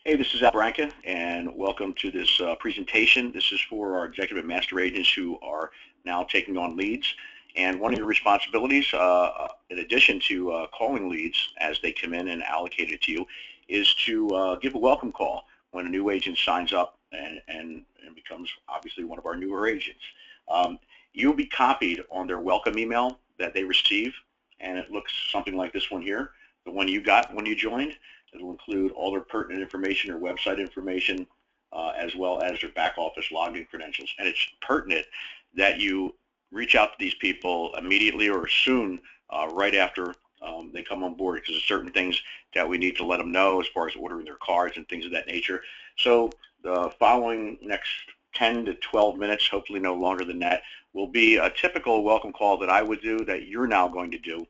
Hey, this is Al Branca, and welcome to this presentation. This is for our executive and master agents who are now taking on leads. And one of your responsibilities, in addition to calling leads as they come in and allocate it to you, is to give a welcome call when a new agent signs up and becomes obviously one of our newer agents. You'll be copied on their welcome email that they receive, and it looks something like this one here, the one you got when you joined. It'll include all their pertinent information or website information, as well as their back office login credentials. And it's pertinent that you reach out to these people immediately or soon, right after they come on board, because there's certain things that we need to let them know as far as ordering their cards and things of that nature. So the following next 10 to 12 minutes, hopefully no longer than that, will be a typical welcome call that I would do that you're now going to do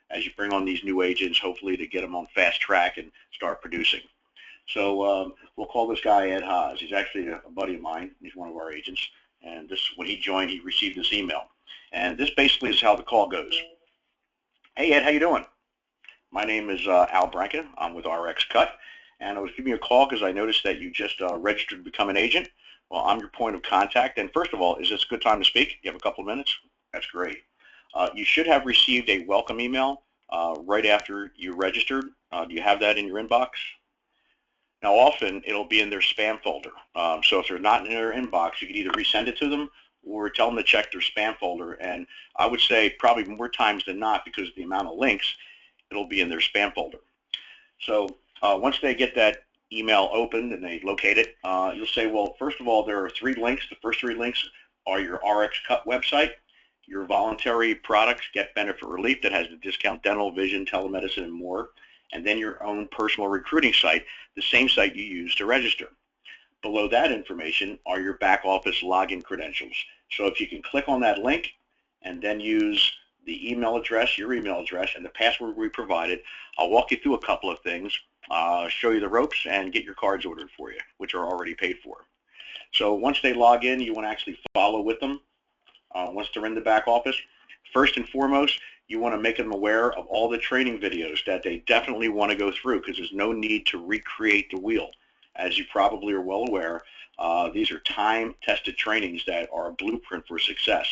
as you bring on these new agents, hopefully to get them on fast track and start producing. So we'll call this guy Ed Haas. He's actually a buddy of mine. He's one of our agents. And this, when he joined, he received this email. And this basically is how the call goes. Hey, Ed, how you doing? My name is Al Branca. I'm with RxCut. And I was giving you a call because I noticed that you just registered to become an agent. Well, I'm your point of contact. And first of all, is this a good time to speak? You have a couple of minutes? That's great. You should have received a welcome email right after you registered. Do you have that in your inbox? Now, often it'll be in their spam folder. So if they're not in their inbox, you can either resend it to them or tell them to check their spam folder. And I would say probably more times than not, because of the amount of links, it'll be in their spam folder. So once they get that email opened and they locate it, you'll say, well, first of all, there are 3 links. The first 3 links are your RxCut website, your voluntary products, Get Benefit Relief, that has the discount dental, vision, telemedicine, and more, and then your own personal recruiting site, the same site you use to register. Below that information are your back office login credentials. So if you can click on that link and then use the email address, your email address, and the password we provided, I'll walk you through a couple of things, show you the ropes, and get your cards ordered for you, which are already paid for. So once they log in, you want to actually follow with them. Once they're in the back office, first and foremost, you want to make them aware of all the training videos that they definitely want to go through, because there's no need to recreate the wheel. As you probably are well aware, these are time-tested trainings that are a blueprint for success.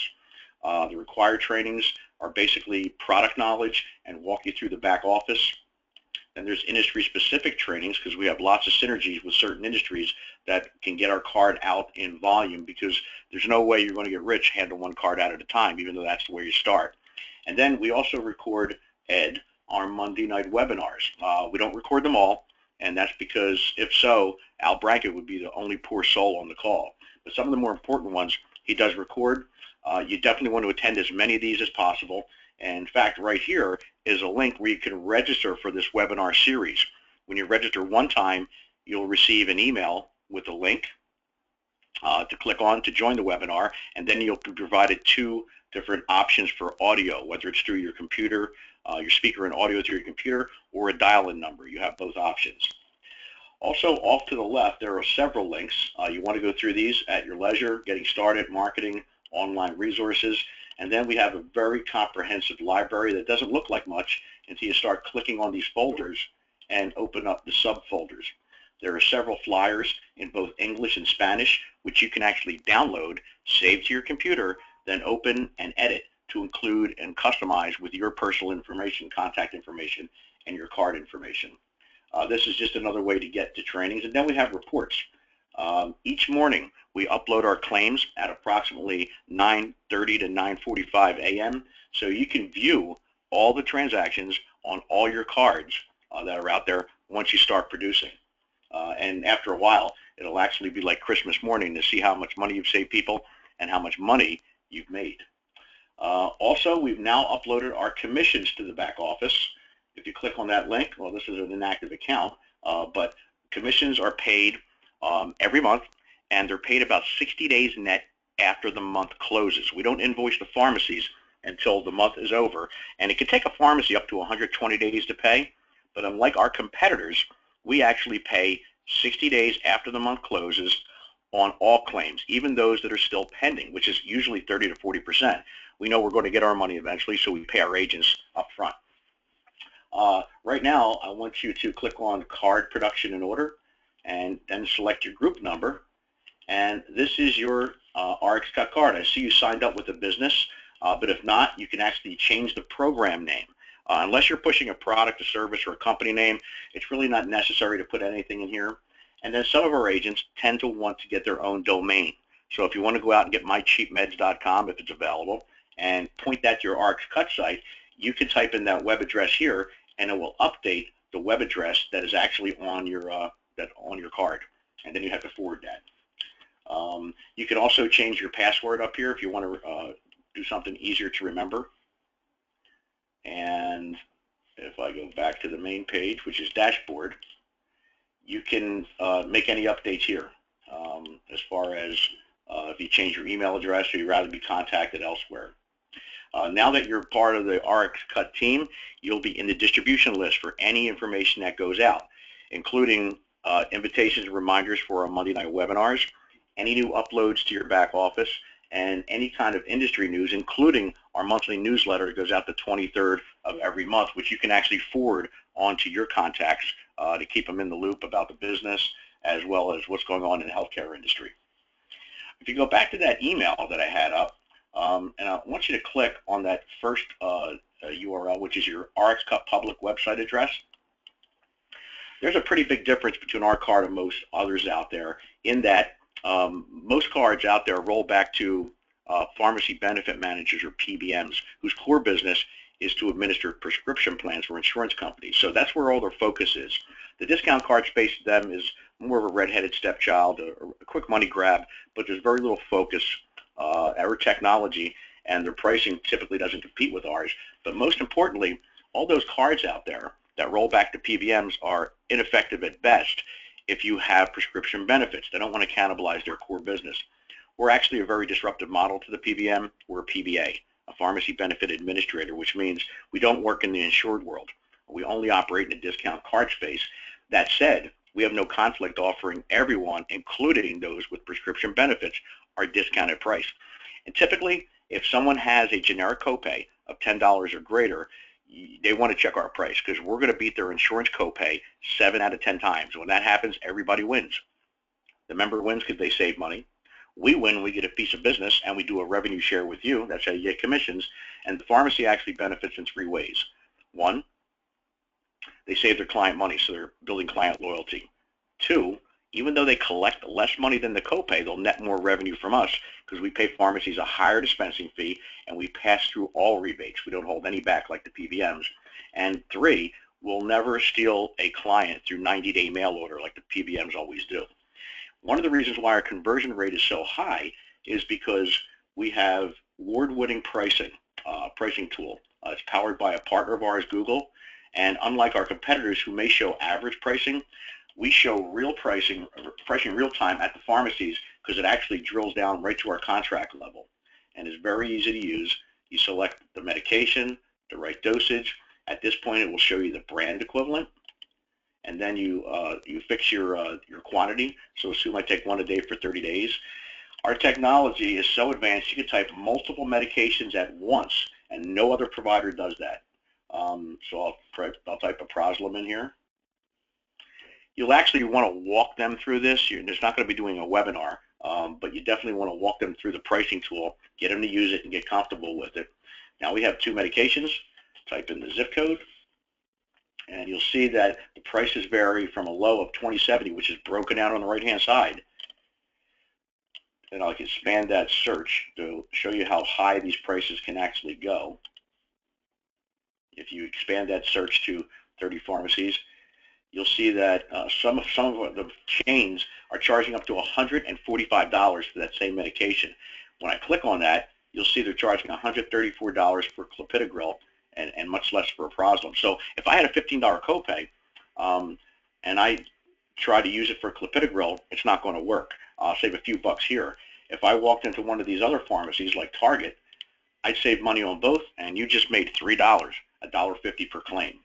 The required trainings are basically product knowledge and walk you through the back office. And there's industry-specific trainings, because we have lots of synergies with certain industries that can get our card out in volume, because there's no way you're going to get rich handling 1 card out at a time, even though that's the way you start. And then we also record, Ed, our Monday night webinars. We don't record them all, and that's because if so, Al Branca would be the only poor soul on the call. But some of the more important ones he does record. You definitely want to attend as many of these as possible. And in fact, right here is a link where you can register for this webinar series. When you register one time, you'll receive an email with a link to click on to join the webinar, and then you'll be provided 2 different options for audio, whether it's through your computer, your speaker and audio through your computer, or a dial-in number. You have both options. Also, off to the left, there are several links. You want to go through these at your leisure, getting started, marketing, online resources. And then we have a very comprehensive library that doesn't look like much until you start clicking on these folders and open up the subfolders. There are several flyers in both English and Spanish, which you can actually download, save to your computer, then open and edit to include and customize with your personal information, contact information, and your card information. This is just another way to get to trainings. And then we have reports. Each morning, we upload our claims at approximately 9:30 to 9:45 a.m. so you can view all the transactions on all your cards that are out there once you start producing. And after a while, it'll actually be like Christmas morning to see how much money you've saved people and how much money you've made. Also, we've now uploaded our commissions to the back office. If you click on that link, well, this is an inactive account, but commissions are paid every month, and they're paid about 60 days net after the month closes. We don't invoice the pharmacies until the month is over, and it can take a pharmacy up to 120 days to pay, but unlike our competitors, we actually pay 60 days after the month closes on all claims, even those that are still pending, which is usually 30 to 40%. We know we're going to get our money eventually, so we pay our agents up front. Right now, I want you to click on Card Production and Order. and then select your group number. And this is your RxCut card. I see you signed up with a business, but if not, you can actually change the program name. Unless you're pushing a product, a service, or a company name, it's really not necessary to put anything in here. And then some of our agents tend to want to get their own domain. So if you want to go out and get mycheapmeds.com, if it's available, and point that to your RxCut site, you can type in that web address here, and it will update the web address that is actually on your card, and then you have to forward that. You can also change your password up here if you want to do something easier to remember. And if I go back to the main page, which is dashboard, you can make any updates here as far as if you change your email address or you'd rather be contacted elsewhere. Now that you're part of the RxCut team, you'll be in the distribution list for any information that goes out, including invitations and reminders for our Monday night webinars, any new uploads to your back office, and any kind of industry news, including our monthly newsletter that goes out the 23rd of every month, which you can actually forward on to your contacts to keep them in the loop about the business as well as what's going on in the healthcare industry. If you go back to that email that I had up, and I want you to click on that first URL, which is your RxCut public website address. There's a pretty big difference between our card and most others out there in that most cards out there roll back to pharmacy benefit managers, or PBMs, whose core business is to administer prescription plans for insurance companies. So that's where all their focus is. The discount card space to them is more of a red-headed stepchild, a quick money grab, but there's very little focus or technology, and their pricing typically doesn't compete with ours. But most importantly, all those cards out there that roll back to PBMs are ineffective at best if you have prescription benefits. They don't want to cannibalize their core business. We're actually a very disruptive model to the PBM. We're a PBA, a pharmacy benefit administrator, which means we don't work in the insured world. We only operate in the discount card space. That said, we have no conflict offering everyone, including those with prescription benefits, our discounted price. And typically, if someone has a generic copay of $10 or greater, they want to check our price because we're going to beat their insurance copay 7 out of 10 times. When that happens, everybody wins. The member wins because they save money. We win, we get a piece of business, and we do a revenue share with you. That's how you get commissions. And the pharmacy actually benefits in 3 ways. 1, they save their client money, so they're building client loyalty. 2, even though they collect less money than the copay, they'll net more revenue from us because we pay pharmacies a higher dispensing fee, and we pass through all rebates. We don't hold any back like the PBMs. And 3, we'll never steal a client through 90-day mail order like the PBMs always do. One of the reasons why our conversion rate is so high is because we have award-winning pricing tool. It's powered by a partner of ours, Google, and unlike our competitors who may show average pricing, we show real pricing real time at the pharmacies because it actually drills down right to our contract level and is very easy to use. You select the medication, the right dosage. At this point, it will show you the brand equivalent, and then you fix your quantity. So assume I take 1 a day for 30 days. Our technology is so advanced you can type multiple medications at once, and no other provider does that. So I'll type a Proslam in here. You'll actually want to walk them through this. There's not going to be doing a webinar, but you definitely want to walk them through the pricing tool, get them to use it, and get comfortable with it. Now we have 2 medications. Type in the zip code, and you'll see that the prices vary from a low of $20.70, which is broken out on the right-hand side. And I'll expand that search to show you how high these prices can actually go. If you expand that search to 30 pharmacies, you'll see that some of the chains are charging up to $145 for that same medication. When I click on that, you'll see they're charging $134 for clopidogrel and much less for a Proslam. So if I had a $15 copay and I try to use it for clopidogrel, it's not going to work. I'll save a few bucks here. If I walked into one of these other pharmacies like Target, I'd save money on both, and you just made $3, $1.50 per claim.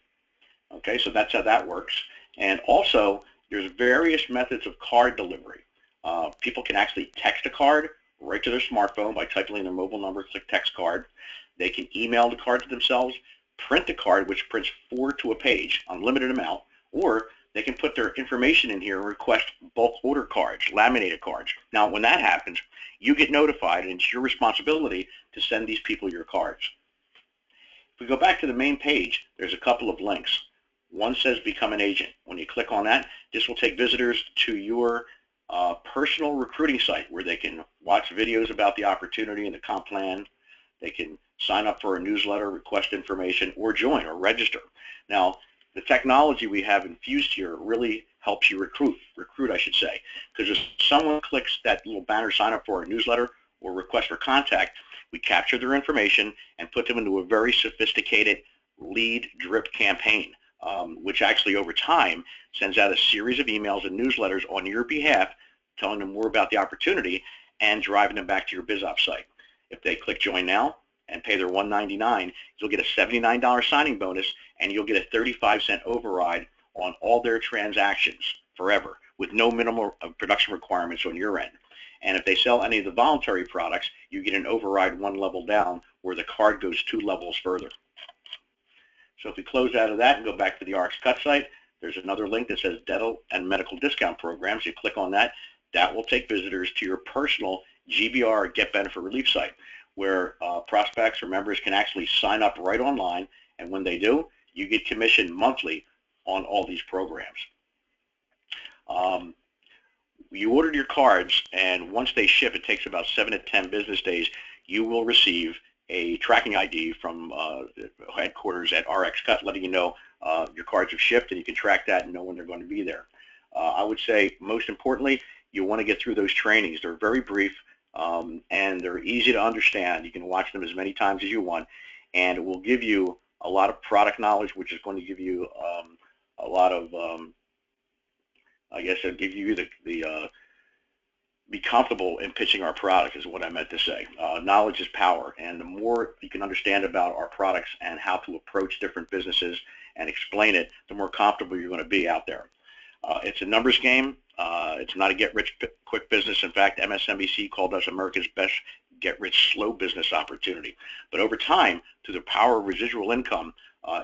Okay, so that's how that works. And also, there's various methods of card delivery. People can actually text a card right to their smartphone by typing in their mobile number, click text card. They can email the card to themselves, print the card, which prints 4 to a page, unlimited amount, or they can put their information in here and request bulk order cards, laminated cards. Now, when that happens, you get notified, and it's your responsibility to send these people your cards. If we go back to the main page, there's a couple of links. One says Become an Agent. When you click on that, this will take visitors to your personal recruiting site where they can watch videos about the opportunity and the comp plan. They can sign up for a newsletter, request information, or join or register. Now, the technology we have infused here really helps you recruit I should say, because if someone clicks that little banner, sign up for a newsletter or request for contact, we capture their information and put them into a very sophisticated lead drip campaign, which actually over time sends out a series of emails and newsletters on your behalf, telling them more about the opportunity and driving them back to your BizOps site. If they click Join Now and pay their $199, you'll get a $79 signing bonus, and you'll get a 35-cent override on all their transactions forever, with no minimal production requirements on your end. And if they sell any of the voluntary products, you get an override one level down, where the card goes 2 levels further. So if we close out of that and go back to the RxCut site, there's another link that says Dental and Medical Discount Programs. You click on that, that will take visitors to your personal GBR Get Benefit Relief site, where prospects or members can actually sign up right online, and when they do, you get commission monthly on all these programs. You ordered your cards, and once they ship, it takes about 7 to 10 business days, you will receive a tracking ID from headquarters at RxCut letting you know your cards have shipped, and you can track that and know when they're going to be there. I would say, most importantly, you want to get through those trainings. They're very brief, and they're easy to understand. You can watch them as many times as you want, and it will give you a lot of product knowledge, which is going to give you a lot of, I guess, it'll give you be comfortable in pitching our product, is what I meant to say. Knowledge is power, and the more you can understand about our products and how to approach different businesses and explain it, the more comfortable you're going to be out there. It's a numbers game. It's not a get-rich-quick business. In fact, MSNBC called us America's best get-rich-slow business opportunity. But over time, through the power of residual income,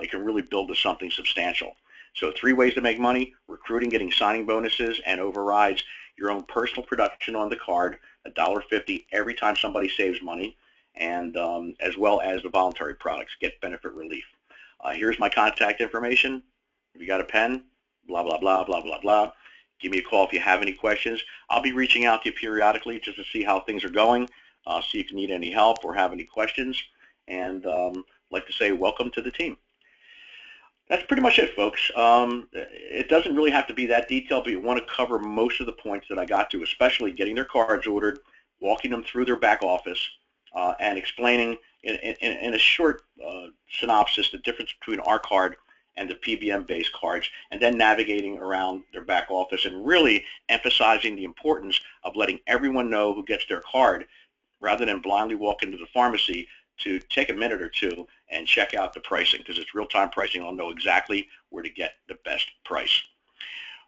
it can really build to something substantial. So 3 ways to make money: recruiting, getting signing bonuses and overrides, your own personal production on the card, $1.50 every time somebody saves money, and as well as the voluntary products, Get Benefit Relief. Here's my contact information. If you got a pen, blah, blah, blah, blah, blah, blah. Give me a call if you have any questions. I'll be reaching out to you periodically just to see how things are going, see if you need any help or have any questions, and I'd like to say welcome to the team. That's pretty much it, folks. It doesn't really have to be that detailed, but you want to cover most of the points that I got to, especially getting their cards ordered, walking them through their back office, and explaining in a short synopsis the difference between our card and the PBM-based cards, and then navigating around their back office and really emphasizing the importance of letting everyone know who gets their card, rather than blindly walk into the pharmacy, to take a minute or two and check out the pricing, because it's real-time pricing. I'll know exactly where to get the best price.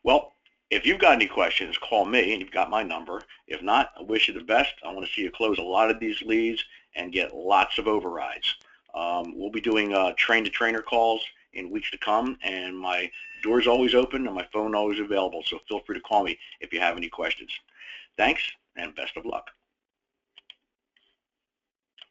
Well, if you've got any questions, call me, and you've got my number. If not, I wish you the best. I want to see you close a lot of these leads and get lots of overrides. We'll be doing train-to-trainer calls in weeks to come, and my door's always open and my phone always available, so feel free to call me if you have any questions. Thanks, and best of luck.